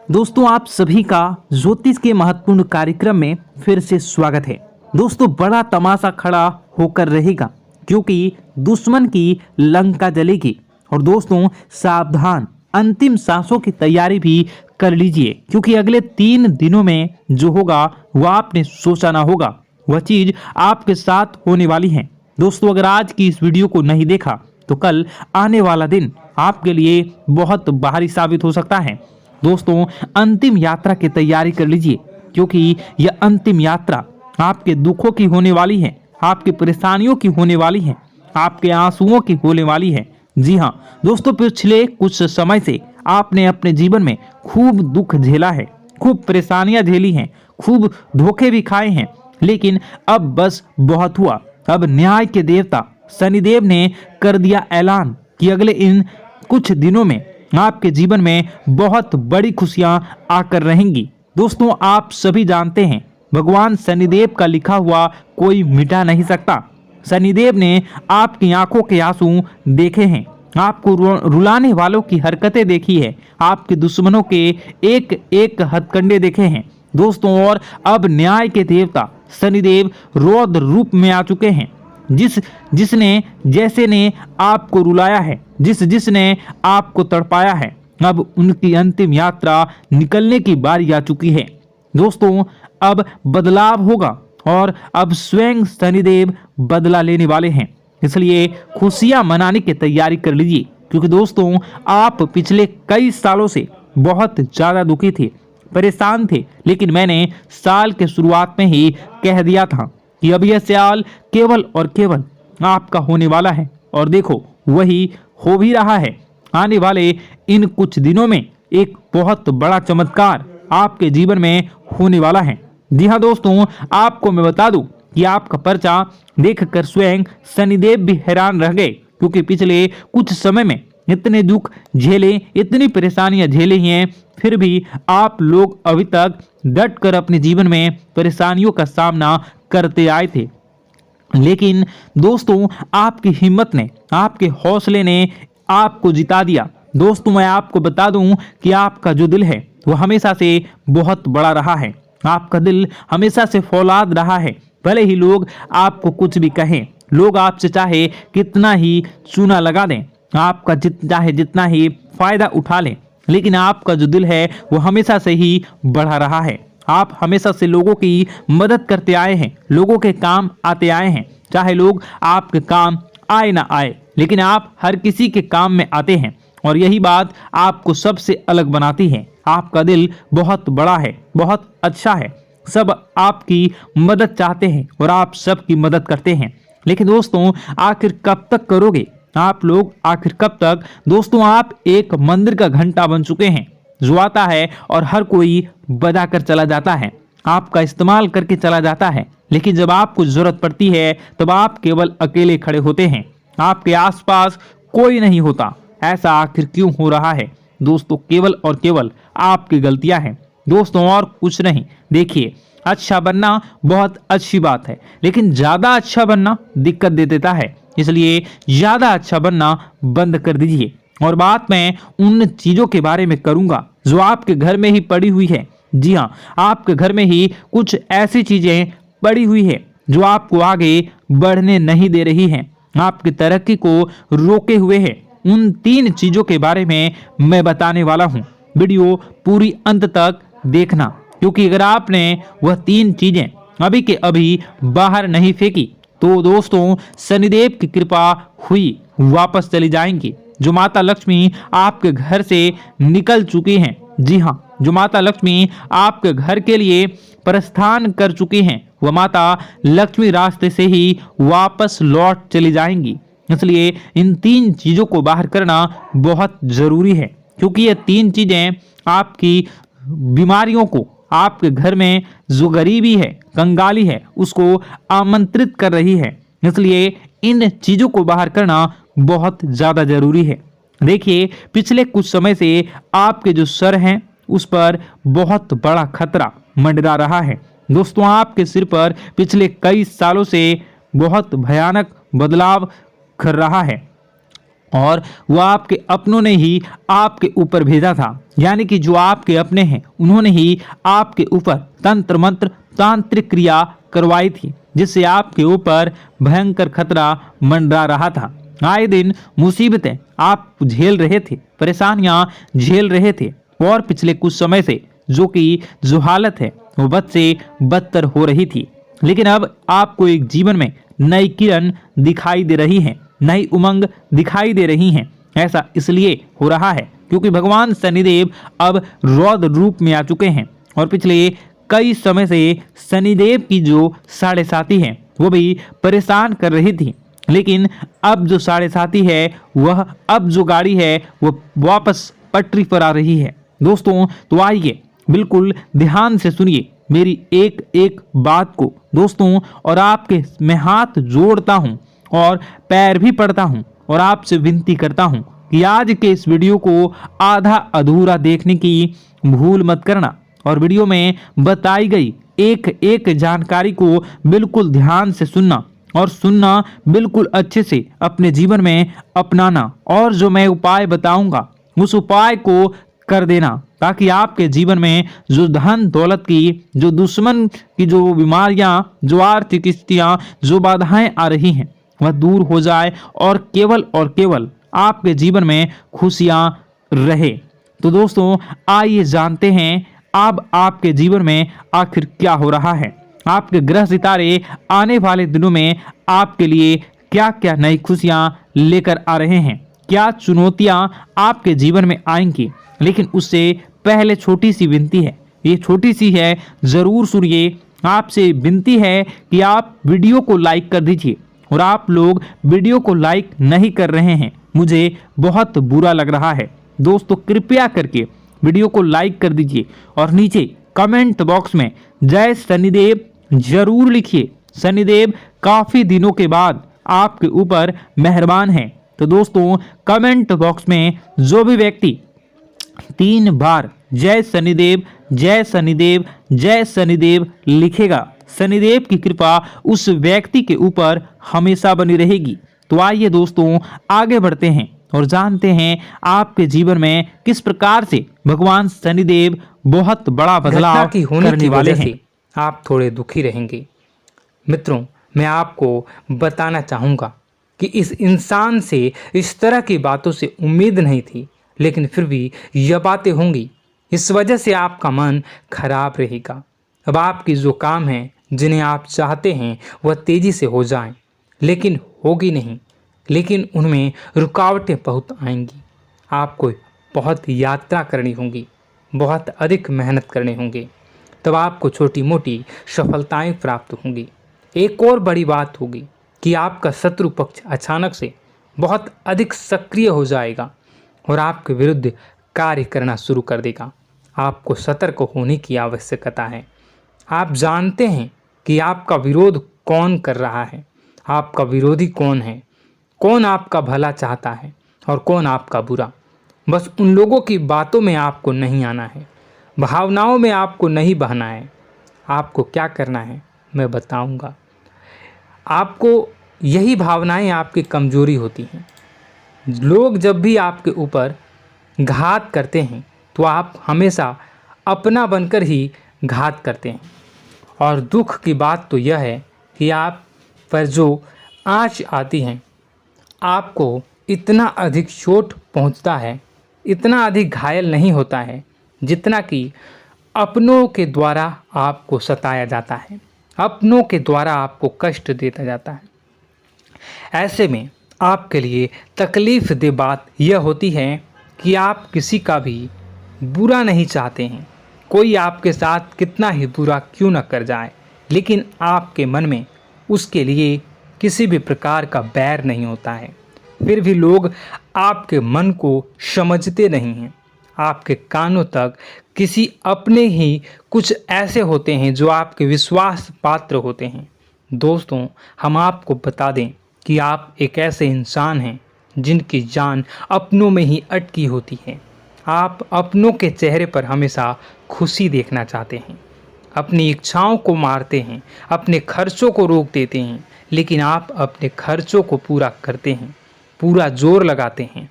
दोस्तों आप सभी का ज्योतिष के महत्वपूर्ण कार्यक्रम में फिर से स्वागत है। दोस्तों बड़ा तमाशा खड़ा होकर रहेगा क्योंकि दुश्मन की लंका जलेगी। और दोस्तों सावधान, अंतिम सांसों की तैयारी भी कर लीजिए क्योंकि अगले 3 दिनों में जो होगा वह आपने सोचा ना होगा, वह चीज आपके साथ होने वाली है। दोस्तों अगर आज की इस वीडियो को नहीं देखा तो कल आने वाला दिन आपके लिए बहुत भारी साबित हो सकता है। दोस्तों अंतिम यात्रा की तैयारी कर लीजिए क्योंकि यह अंतिम यात्रा आपके दुखों की होने वाली है, आपकी परेशानियों की होने वाली है, आपके आंसुओं की होने वाली है। जी हाँ दोस्तों, पिछले कुछ समय से आपने अपने जीवन में खूब दुख झेला है, खूब परेशानियां झेली हैं, खूब धोखे भी खाए हैं, लेकिन अब बस बहुत हुआ। अब न्याय के देवता शनिदेव ने कर दिया ऐलान कि अगले इन कुछ दिनों में आपके जीवन में बहुत बड़ी खुशियां आकर रहेंगी। दोस्तों आप सभी जानते हैं भगवान शनिदेव का लिखा हुआ कोई मिटा नहीं सकता। शनिदेव ने आपकी आंखों के आंसू देखे हैं, आपको रुलाने वालों की हरकतें देखी है, आपके दुश्मनों के एक एक हथकंडे देखे हैं। दोस्तों और अब न्याय के देवता शनिदेव रौद्र रूप में आ चुके हैं। जिसने जैसे ने आपको रुलाया है, जिसने आपको तड़पाया है, अब उनकी अंतिम यात्रा निकलने की बारी आ चुकी है। दोस्तों अब बदलाव होगा और अब स्वयं शनिदेव बदला लेने वाले हैं, इसलिए खुशियां मनाने की तैयारी कर लीजिए क्योंकि दोस्तों आप पिछले कई सालों से बहुत ज्यादा दुखी थे, परेशान थे, लेकिन मैंने साल के शुरुआत में ही कह दिया था कि अब यह साल केवल और केवल आपका होने वाला है और देखो वही हो भी रहा है। आने वाले इन कुछ दिनों में एक बहुत बड़ा चमत्कार आपके जीवन में होने वाला है। जी हाँ दोस्तों, आपको मैं बता दूं कि आपका पर्चा देखकर स्वयं शनिदेव भी हैरान रह गए क्योंकि पिछले कुछ समय में इतने दुख झेले, इतनी परेशानियां झेली हैं, फिर भी आप लोग अभी तक डट कर अपने जीवन में परेशानियों का सामना करते आए थे। लेकिन दोस्तों आपकी हिम्मत ने, आपके हौसले ने आपको जिता दिया। दोस्तों मैं आपको बता दूं कि आपका जो दिल है वो हमेशा से बहुत बड़ा रहा है, आपका दिल हमेशा से फौलाद रहा है। भले ही लोग आपको कुछ भी कहें, लोग आपसे चाहे कितना ही चूना लगा दें, आपका चाहे जितना ही फायदा उठा लें, लेकिन आपका जो दिल है वो हमेशा से ही बढ़ा रहा है। आप हमेशा से लोगों की मदद करते आए हैं, लोगों के काम आते आए हैं, चाहे लोग आपके काम आए ना आए, लेकिन आप हर किसी के काम में आते हैं और यही बात आपको सबसे अलग बनाती है। आपका दिल बहुत बड़ा है, बहुत अच्छा है, सब आपकी मदद चाहते हैं और आप सबकी मदद करते हैं। लेकिन दोस्तों आखिर कब तक करोगे आप लोग, आखिर कब तक? दोस्तों आप एक मंदिर का घंटा बन चुके हैं जो आता है और हर कोई बजा कर चला जाता है, आपका इस्तेमाल करके चला जाता है, लेकिन जब आपको जरूरत पड़ती है तब आप केवल अकेले खड़े होते हैं, आपके आसपास कोई नहीं होता। ऐसा आखिर क्यों हो रहा है? दोस्तों केवल और केवल आपकी गलतियां हैं दोस्तों, और कुछ नहीं। देखिए अच्छा बनना बहुत अच्छी बात है, लेकिन ज्यादा अच्छा बनना दिक्कत दे देता है, इसलिए ज्यादा अच्छा बनना बंद कर दीजिए। और बात मैं उन चीजों के बारे में करूंगा जो आपके घर में ही पड़ी हुई है। जी हाँ, आपके घर में ही कुछ ऐसी चीजें पड़ी हुई है जो आपको आगे बढ़ने नहीं दे रही हैं, आपकी तरक्की को रोके हुए है। उन 3 चीजों के बारे में मैं बताने वाला हूँ, वीडियो पूरी अंत तक देखना क्योंकि अगर आपने वह 3 चीजें अभी के अभी बाहर नहीं फेंकी तो दोस्तों शनिदेव की कृपा हुई वापस चली जाएंगी। जो माता लक्ष्मी आपके घर से निकल चुकी हैं, जी हाँ, जो माता लक्ष्मी आपके घर के लिए प्रस्थान कर चुकी हैं, वह माता लक्ष्मी रास्ते से ही वापस लौट चली जाएंगी। इसलिए इन 3 चीजों को बाहर करना बहुत जरूरी है क्योंकि ये 3 चीजें आपकी बीमारियों को, आपके घर में जो गरीबी है, कंगाली है, उसको आमंत्रित कर रही है। इसलिए इन चीजों को बाहर करना बहुत ज्यादा जरूरी है। देखिए पिछले कुछ समय से आपके जो सर हैं उस पर बहुत बड़ा खतरा मंडरा रहा है। दोस्तों आपके सिर पर पिछले कई सालों से बहुत भयानक बदलाव कर रहा है। और वो आपके अपनों ने ही आपके ऊपर भेजा था, यानी कि जो आपके अपने हैं उन्होंने ही आपके ऊपर तंत्र मंत्र तांत्रिक क्रिया करवाई थी, जिससे आपके ऊपर भयंकर खतरा मंडरा रहा था। आए दिन मुसीबतें आप झेल रहे थे, परेशानियां झेल रहे थे, और पिछले कुछ समय से जो हालत है वो बद से बदतर हो रही थी। लेकिन अब आपको एक जीवन में नई किरण दिखाई दे रही है, नई उमंग दिखाई दे रही हैं। ऐसा इसलिए हो रहा है क्योंकि भगवान शनिदेव अब रौद्र रूप में आ चुके हैं, और पिछले कई समय से शनिदेव की जो साढ़े साथी है वो भी परेशान कर रही थी। लेकिन अब जो साढ़े साथी है वह, अब जो गाड़ी है वो वापस पटरी पर आ रही है। दोस्तों तो आइए बिल्कुल ध्यान से सुनिए मेरी एक एक बात को दोस्तों, और आपके मैं हाथ जोड़ता हूं और पैर भी पड़ता हूं और आपसे विनती करता हूं कि आज के इस वीडियो को आधा अधूरा देखने की भूल मत करना, और वीडियो में बताई गई एक एक जानकारी को बिल्कुल ध्यान से सुनना, और सुनना बिल्कुल अच्छे से अपने जीवन में अपनाना, और जो मैं उपाय बताऊंगा उस उपाय को कर देना, ताकि आपके जीवन में जो धन दौलत की, जो दुश्मन की जो बीमारियां, जो आर्थिक स्थितियां, जो बाधाएं आ रही हैं वह दूर हो जाए, और केवल आपके जीवन में खुशियां रहे। तो दोस्तों आइए जानते हैं अब आपके जीवन में आखिर क्या हो रहा है। आपके ग्रह सितारे आने वाले दिनों में आपके लिए क्या क्या नई खुशियां लेकर आ रहे हैं, क्या चुनौतियां आपके जीवन में आएंगी। लेकिन उससे पहले छोटी सी विनती है, ये छोटी सी है, जरूर सुनिए। आपसे विनती है कि आप वीडियो को लाइक कर दीजिए, और आप लोग वीडियो को लाइक नहीं कर रहे हैं, मुझे बहुत बुरा लग रहा है। दोस्तों कृपया करके वीडियो को लाइक कर दीजिए, और नीचे कमेंट बॉक्स में जय शनिदेव जरूर लिखिए। शनिदेव काफी दिनों के बाद आपके ऊपर मेहरबान हैं। तो दोस्तों कमेंट बॉक्स में जो भी व्यक्ति 3 बार जय शनिदेव जय शनिदेव जय शनिदेव लिखेगा, शनिदेव की कृपा उस व्यक्ति के ऊपर हमेशा बनी रहेगी। तो आइए दोस्तों आगे बढ़ते हैं और जानते हैं आपके जीवन में किस प्रकार से भगवान शनिदेव बहुत बड़ा बदलाव करने वाले हैं। आप थोड़े दुखी रहेंगे। मित्रों मैं आपको बताना चाहूँगा कि इस इंसान से इस तरह की बातों से उम्मीद नहीं थी, लेकिन फिर भी यह बातें होंगी। इस वजह से आपका मन खराब रहेगा। अब आपकी जो काम है, जिन्हें आप चाहते हैं वह तेज़ी से हो जाएं, लेकिन होगी नहीं, लेकिन उनमें रुकावटें बहुत आएंगी। आपको बहुत यात्रा करनी होगी, बहुत अधिक मेहनत करने होंगे, तब आपको छोटी मोटी सफलताएं प्राप्त होंगी। एक और बड़ी बात होगी कि आपका शत्रु पक्ष अचानक से बहुत अधिक सक्रिय हो जाएगा और आपके विरुद्ध कार्य करना शुरू कर देगा। आपको सतर्क होने की आवश्यकता है। आप जानते हैं कि आपका विरोध कौन कर रहा है, आपका विरोधी कौन है, कौन आपका भला चाहता है और कौन आपका बुरा। बस उन लोगों की बातों में आपको नहीं आना है, भावनाओं में आपको नहीं बहना है। आपको क्या करना है मैं बताऊंगा। आपको यही भावनाएं आपकी कमजोरी होती हैं। लोग जब भी आपके ऊपर घात करते हैं तो आप हमेशा अपना बनकर ही घात करते हैं। और दुख की बात तो यह है कि आप पर जो आँच आती है, आपको इतना अधिक चोट पहुंचता है, इतना अधिक घायल नहीं होता है जितना कि अपनों के द्वारा आपको सताया जाता है, अपनों के द्वारा आपको कष्ट देता जाता है। ऐसे में आपके लिए तकलीफ़ दे बात यह होती है कि आप किसी का भी बुरा नहीं चाहते हैं। कोई आपके साथ कितना ही बुरा क्यों न कर जाए, लेकिन आपके मन में उसके लिए किसी भी प्रकार का बैर नहीं होता है। फिर भी लोग आपके मन को समझते नहीं हैं। आपके कानों तक किसी अपने ही कुछ ऐसे होते हैं जो आपके विश्वास पात्र होते हैं। दोस्तों हम आपको बता दें कि आप एक ऐसे इंसान हैं जिनकी जान अपनों में ही अटकी होती है। आप अपनों के चेहरे पर हमेशा खुशी देखना चाहते हैं, अपनी इच्छाओं को मारते हैं, अपने खर्चों को रोक देते हैं, लेकिन आप अपने खर्चों को पूरा करते हैं। पूरा जोर लगाते हैं